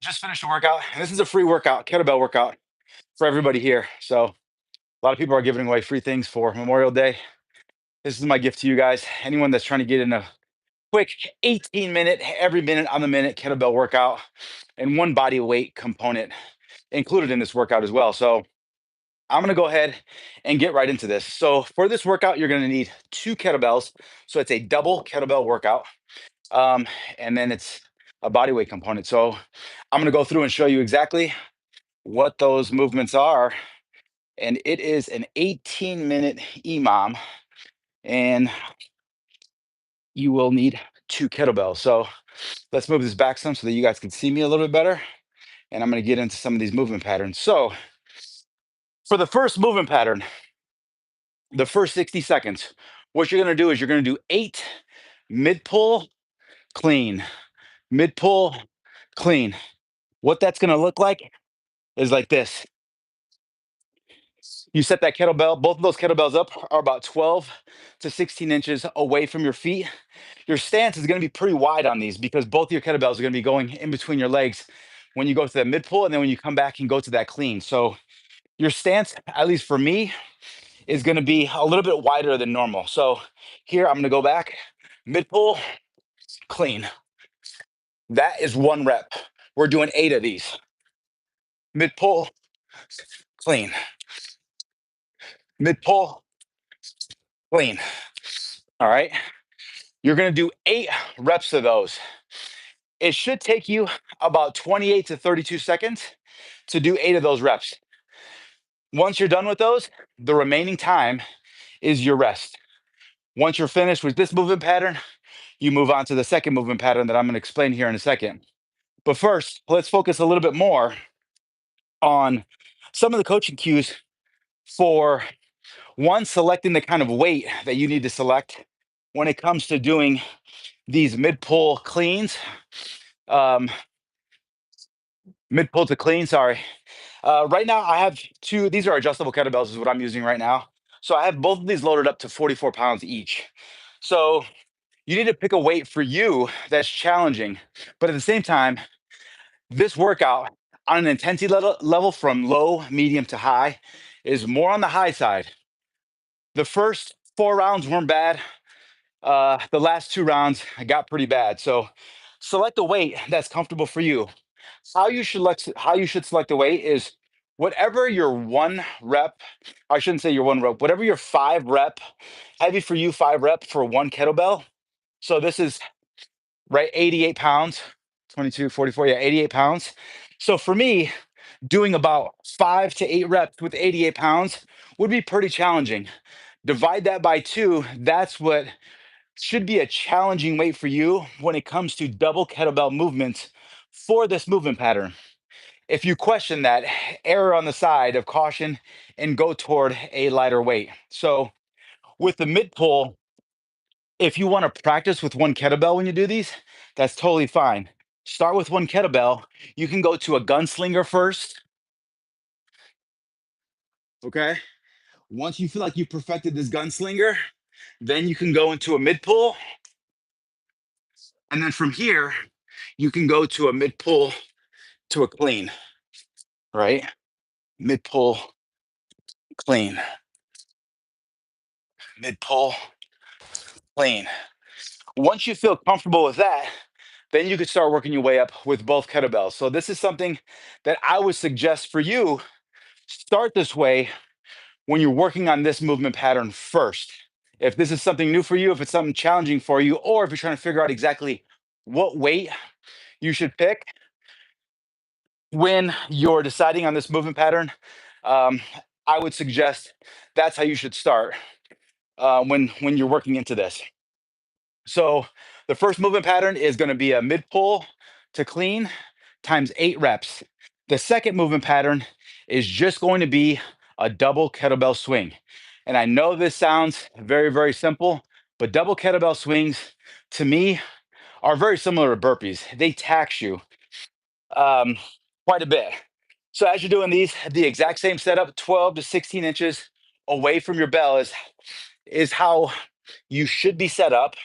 Just finished a workout, and this is a free workout, kettlebell workout for everybody here. So a lot of people are giving away free things for Memorial Day. This is my gift to you guys. Anyone that's trying to get in a quick 18-minute, every minute on the minute kettlebell workout, and one body weight component included in this workout as well. So I'm gonna go ahead and get right into this. So for this workout, you're gonna need two kettlebells. So it's a double kettlebell workout. Um, and then it's a body weight component. So I'm gonna go through and show you exactly what those movements are. And it is an 18-minute EMOM, and you will need two kettlebells. So let's move this back some so that you guys can see me a little bit better. And I'm going to get into some of these movement patterns. So for the first movement pattern, the first 60 seconds, what you're going to do is you're going to do 8 mid pull, clean, mid pull, clean. What that's going to look like is like this. You set that kettlebell, both of those kettlebells up are about 12 to 16 inches away from your feet. Your stance is going to be pretty wide on these because both of your kettlebells are going to be going in between your legs when you go to that mid pull and then when you come back and go to that clean. So your stance, at least for me, is going to be a little bit wider than normal. So here I'm going to go back, mid pull, clean. That is 1 rep. We're doing 8 of these. Mid pull, clean. Mid pull, clean. All right. You're going to do 8 reps of those. It should take you about 28 to 32 seconds to do 8 of those reps. Once you're done with those, the remaining time is your rest. Once you're finished with this movement pattern, you move on to the second movement pattern that I'm going to explain here in a second. But first, let's focus a little bit more on some of the coaching cues for one, selecting the kind of weight that you need to select when it comes to doing these mid pull cleans. Um, Mid pull to clean, sorry. Right now, I have two. These are adjustable kettlebells, is what I'm using right now. So I have both of these loaded up to 44 pounds each. So you need to pick a weight for you that's challenging, but at the same time, this workout on an intensity level from low, medium to high is more on the high side. The first 4 rounds weren't bad. The last 2 rounds got pretty bad. So select a weight that's comfortable for you. How you should select the weight is whatever your 1 rep. I shouldn't say your 1 rep. Whatever your 5 rep, heavy for you 5 rep for one kettlebell. So this is right 88 pounds, 22, 44, yeah, 88 pounds. So for me, doing about 5 to 8 reps with 88 pounds would be pretty challenging. Divide that by 2. That's what should be a challenging weight for you when it comes to double kettlebell movements for this movement pattern. If you question that, err on the side of caution and go toward a lighter weight. So with the mid pull, if you want to practice with one kettlebell when you do these, that's totally fine. Start with one kettlebell. You can go to a gunslinger first. Okay. Once you feel like you perfected this gunslinger, then you can go into a mid pull. And then from here, you can go to a mid pull to a clean, right? Mid pull, clean, mid pull, clean. Once you feel comfortable with that, then you could start working your way up with both kettlebells. So this is something that I would suggest for you. Start this way when you're working on this movement pattern first. If this is something new for you, if it's something challenging for you, or if you're trying to figure out exactly what weight you should pick when you're deciding on this movement pattern, um, I would suggest that's how you should start when you're working into this. So the first movement pattern is going to be a mid pull to clean times 8 reps. The second movement pattern is just going to be a double kettlebell swing. And I know this sounds very, very simple, but double kettlebell swings to me are very similar to burpees. They tax you um, quite a bit. So as you're doing these, the exact same setup, 12 to 16 inches away from your bell is how you should be set up.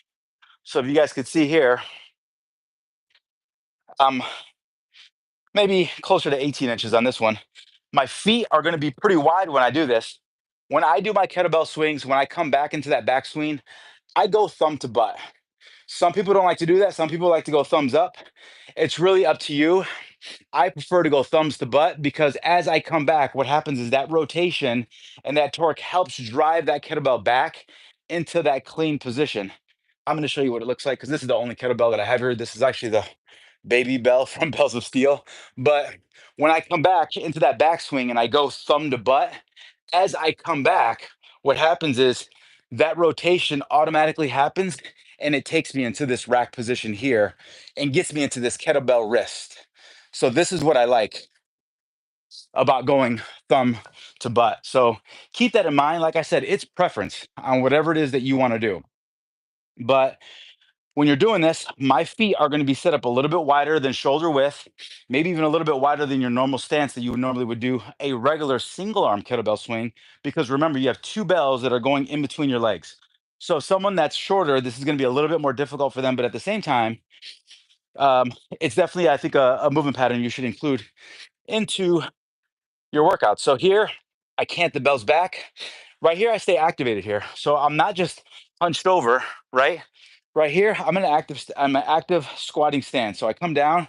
So if you guys could see here, I'm maybe closer to 18 inches on this one. My feet are going to be pretty wide when I do this. When I do my kettlebell swings, when I come back into that back swing, I go thumb to butt. Some people don't like to do that. Some people like to go thumbs up. It's really up to you. I prefer to go thumbs to butt because as I come back, what happens is that rotation and that torque helps drive that kettlebell back into that clean position. I'm going to show you what it looks like because this is the only kettlebell that I have here. This is actually the baby bell from Bells of Steel. But when I come back into that backswing and I go thumb to butt, as I come back, what happens is that rotation automatically happens and it takes me into this rack position here and gets me into this kettlebell wrist. So this is what I like about going thumb to butt. So keep that in mind. Like I said, it's preference on whatever it is that you want to do. But when you're doing this, my feet are going to be set up a little bit wider than shoulder width, maybe even a little bit wider than your normal stance that you would normally would do a regular single arm kettlebell swing. Because remember, you have two bells that are going in between your legs. So someone that's shorter, this is going to be a little bit more difficult for them. But at the same time, it's definitely, I think, a movement pattern you should include into your workout. So here, I cant the bells back. Right here, I stay activated here. So I'm not just hunched over, right? Right here, I'm an active squatting stance. So I come down,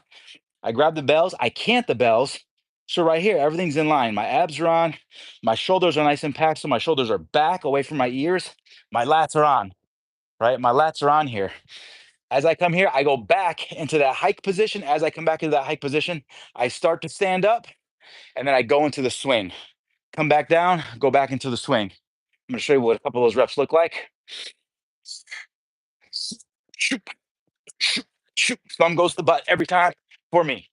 I grab the bells, I cant the bells. So right here, everything's in line. My abs are on, my shoulders are nice and packed. So my shoulders are back away from my ears. My lats are on, right? My lats are on here. As I come here, I go back into that hike position. As I come back into that hike position, I start to stand up and then I go into the swing. Come back down, go back into the swing. I'm gonna show you what a couple of those reps look like. Shoop, shoop, shoop. Thumb goes to the butt every time for me.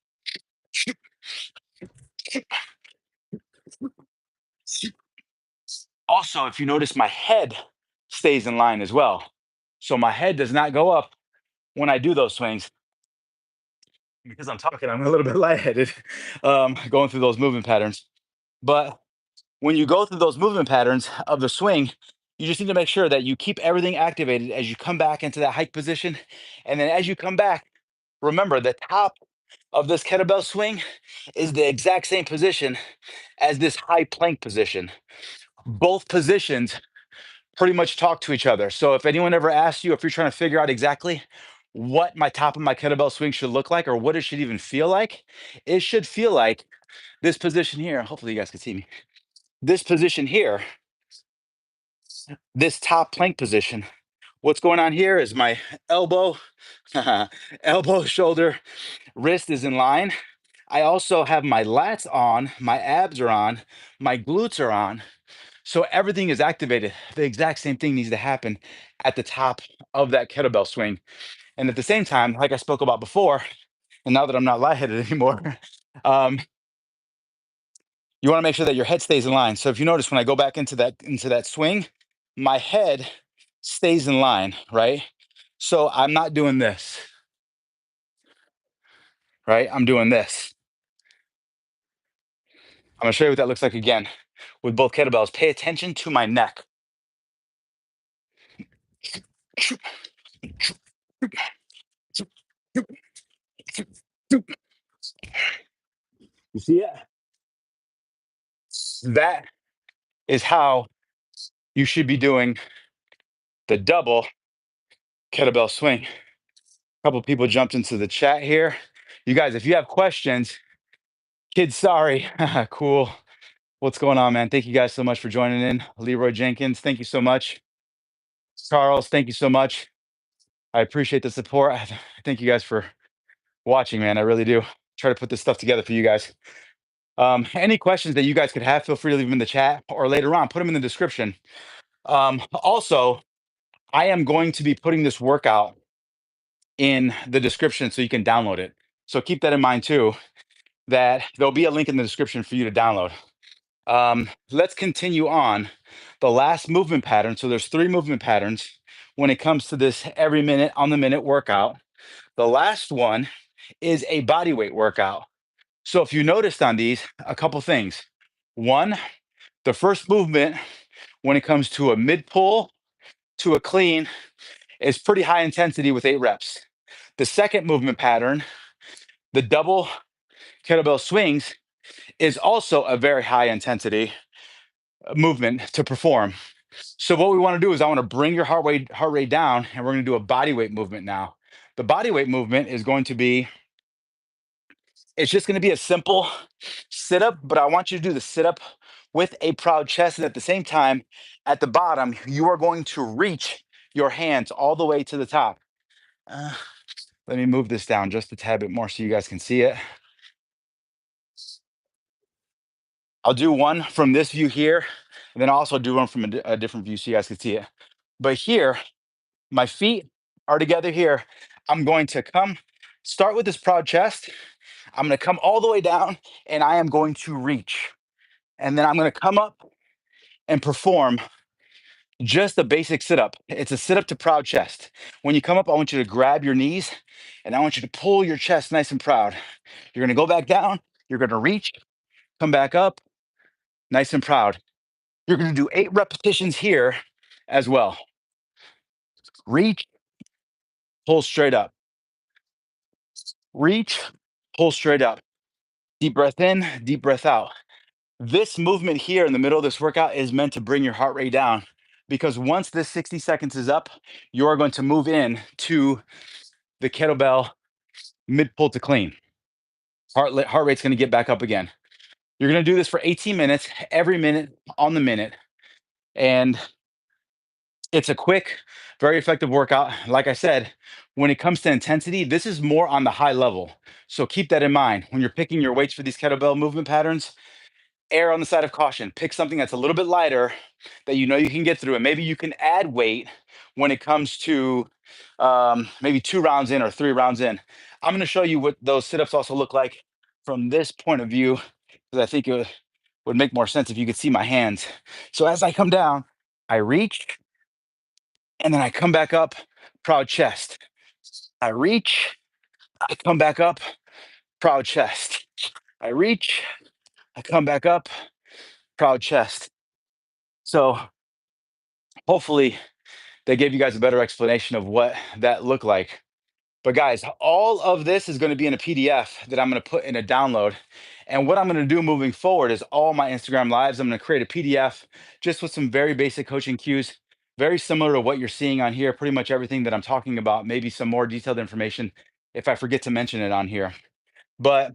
Shoop, shoop, shoop. Also, if you notice, my head stays in line as well. So my head does not go up when I do those swings. Because I'm talking, I'm a little bit lightheaded going through those movement patterns. But when you go through those movement patterns of the swing, you just need to make sure that you keep everything activated as you come back into that hike position. And then as you come back, remember the top of this kettlebell swing is the exact same position as this high plank position. Both positions pretty much talk to each other. So if anyone ever asks you, if you're trying to figure out exactly what my top of my kettlebell swing should look like or what it should even feel like, it should feel like this position here. Hopefully you guys can see me. This position here, this top plank position. What's going on here is my elbow, elbow, shoulder, wrist is in line. I also have my lats on, my abs are on, my glutes are on. So everything is activated. The exact same thing needs to happen at the top of that kettlebell swing. And at the same time, like I spoke about before, and now that I'm not lightheaded anymore, um, you want to make sure that your head stays in line. So if you notice when I go back into that swing, my head stays in line, right? So I'm not doing this, right? I'm doing this. I'm gonna show you what that looks like again with both kettlebells. Pay attention to my neck. You see it? That is how you should be doing the double kettlebell swing. A couple people jumped into the chat here. You guys, if you have questions, kids, sorry. Cool. What's going on, man? Thank you guys so much for joining in. Leroy Jenkins, thank you so much. Charles, thank you so much. I appreciate the support. Thank you guys for watching, man. I really do. Try to put this stuff together for you guys. Any questions that you guys could have, feel free to leave them in the chat or later on, put them in the description. Also, I am going to be putting this workout in the description so you can download it. So keep that in mind too, that there'll be a link in the description for you to download. Let's continue on. The last movement pattern. So there's 3 movement patterns when it comes to this every minute on the minute workout. The last one is a body weight workout. So if you noticed on these, a couple things. One, the first movement when it comes to a mid pull to a clean is pretty high intensity with 8 reps. The second movement pattern, the double kettlebell swings is also a very high intensity movement to perform. So what we want to do is I want to bring your heart rate down, and we're going to do a body weight movement now. The body weight movement is going to be, it's just going to be a simple sit up, but I want you to do the sit up with a proud chest. And at the same time, at the bottom, you are going to reach your hands all the way to the top. Uh, Let me move this down just a tad bit more so you guys can see it. I'll do one from this view here, and then I'll also do one from a different view so you guys can see it. But here, my feet are together here. I'm going to start with this proud chest. I'm going to come all the way down, and I am going to reach. And then I'm going to come up and perform just a basic sit up. It's a sit up to proud chest. When you come up, I want you to grab your knees, and I want you to pull your chest nice and proud. You're going to go back down. You're going to reach, come back up, nice and proud. You're going to do 8 repetitions here as well. Reach, pull straight up. Reach, pull straight up. Deep breath in, deep breath out. This movement here in the middle of this workout is meant to bring your heart rate down, because once this 60 seconds is up, you are going to move in to the kettlebell mid pull to clean. Heart rate's going to get back up again. You're going to do this for 18 minutes, every minute on the minute. And it's a quick, very effective workout. Like I said, when it comes to intensity, this is more on the high level. So keep that in mind when you're picking your weights for these kettlebell movement patterns. Err on the side of caution. Pick something that's a little bit lighter that you know you can get through, and maybe you can add weight when it comes to maybe 2 rounds in or 3 rounds in. I'm going to show you what those sit-ups also look like from this point of view, because I think it would make more sense if you could see my hands. So as I come down, I reach, and then I come back up, proud chest. I reach, I come back up, proud chest. I reach, I come back up, proud chest. So hopefully they gave you guys a better explanation of what that looked like. But guys, all of this is going to be in a PDF that I'm going to put in a download. And what I'm going to do moving forward is all my Instagram lives, I'm going to create a PDF just with some very basic coaching cues, very similar to what you're seeing on here, pretty much everything that I'm talking about, maybe some more detailed information if I forget to mention it on here. But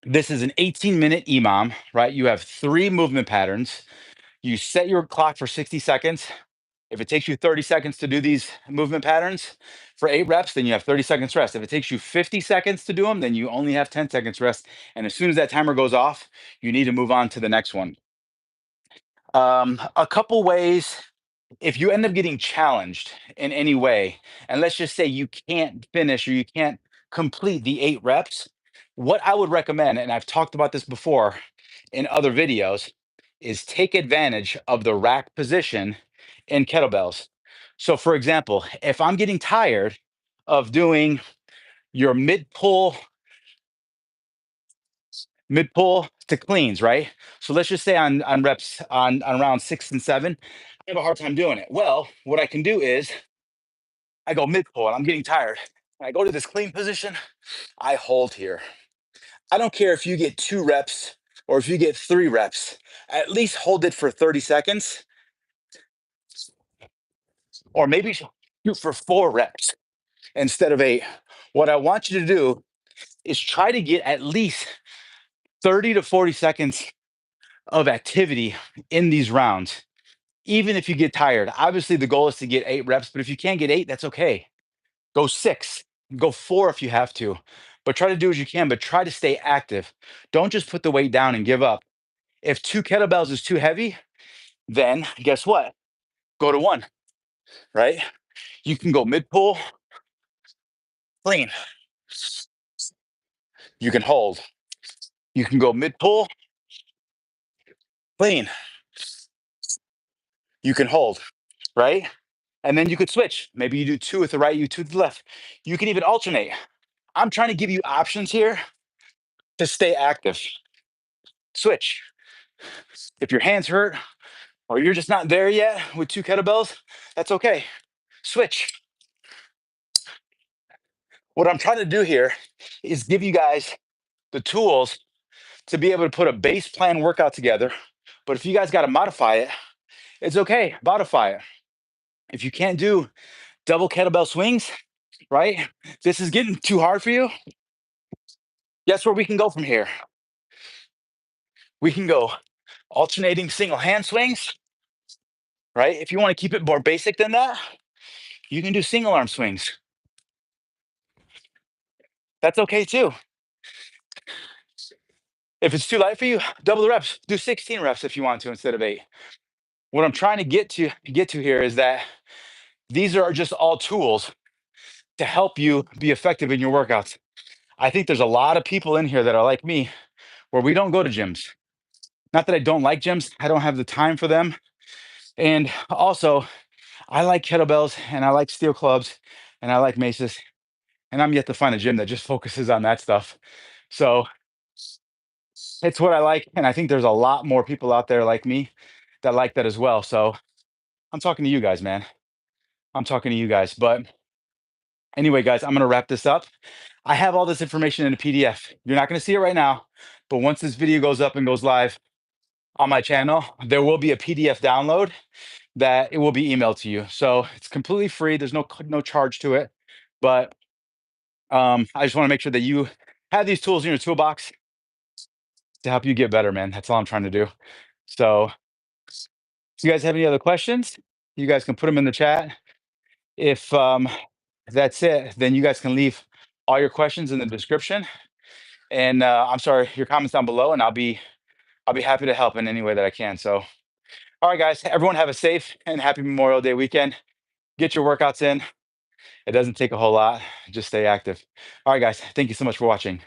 this is an 18-minute EMOM, right? You have 3 movement patterns. You set your clock for 60 seconds. If it takes you 30 seconds to do these movement patterns for 8 reps, then you have 30 seconds rest. If it takes you 50 seconds to do them, then you only have 10 seconds rest. And as soon as that timer goes off, you need to move on to the next one. A couple ways, if you end up getting challenged in any way, and let's just say you can't finish or you can't complete the 8 reps, what I would recommend, and I've talked about this before in other videos, is take advantage of the rack position in kettlebells. So, for example, if I'm getting tired of doing your mid pull to cleans, right? So let's just say on reps on round 6 and 7, I have a hard time doing it. Well, what I can do is I go mid pull and I'm getting tired. I go to this clean position, I hold here. I don't care if you get 2 reps or if you get 3 reps, at least hold it for 30 seconds, or maybe shoot for 4 reps instead of 8. What I want you to do is try to get at least 30 to 40 seconds of activity in these rounds, even if you get tired. Obviously, the goal is to get 8 reps, but if you can't get 8, that's okay. Go 6, go 4 if you have to, but try to do as you can, but try to stay active. Don't just put the weight down and give up. If 2 kettlebells is too heavy, then guess what? Go to 1, right? You can go mid pull, clean. You can hold. You can go mid pull, clean. You can hold, right? And then you could switch. Maybe you do 2 with the right, you 2 with the left. You can even alternate. I'm trying to give you options here to stay active. Switch. If your hands hurt or you're just not there yet with 2 kettlebells, that's okay. Switch. What I'm trying to do here is give you guys the tools to be able to put a base plan workout together. But if you guys got to modify it, it's okay. Modify it. If you can't do double kettlebell swings, right? This is getting too hard for you. Guess where we can go from here? We can go alternating single hand swings, right? If you want to keep it more basic than that, you can do single arm swings. That's okay too. If it's too light for you, double the reps. Do 16 reps if you want to instead of 8. What I'm trying to get to here is that these are just all tools to help you be effective in your workouts. I think there's a lot of people in here that are like me, where we don't go to gyms. Not that I don't like gyms, I don't have the time for them. And also, I like kettlebells and I like steel clubs and I like maces. And I'm yet to find a gym that just focuses on that stuff. So it's what I like. And I think there's a lot more people out there like me that like that as well. So I'm talking to you guys, man. I'm talking to you guys. But anyway, guys, I'm going to wrap this up. I have all this information in a PDF. You're not going to see it right now, but once this video goes up and goes live on my channel, there will be a PDF download that it will be emailed to you. So it's completely free. There's no charge to it. But I just want to make sure that you have these tools in your toolbox to help you get better, man. That's all I'm trying to do. So if you guys have any other questions, you guys can put them in the chat. If that's it, then you guys can leave all your questions in the description. And I'm sorry, your comments down below, and I'll be happy to help in any way that I can. So, all right, guys, everyone have a safe and happy Memorial Day weekend. Get your workouts in. It doesn't take a whole lot. Just stay active. All right, guys, thank you so much for watching.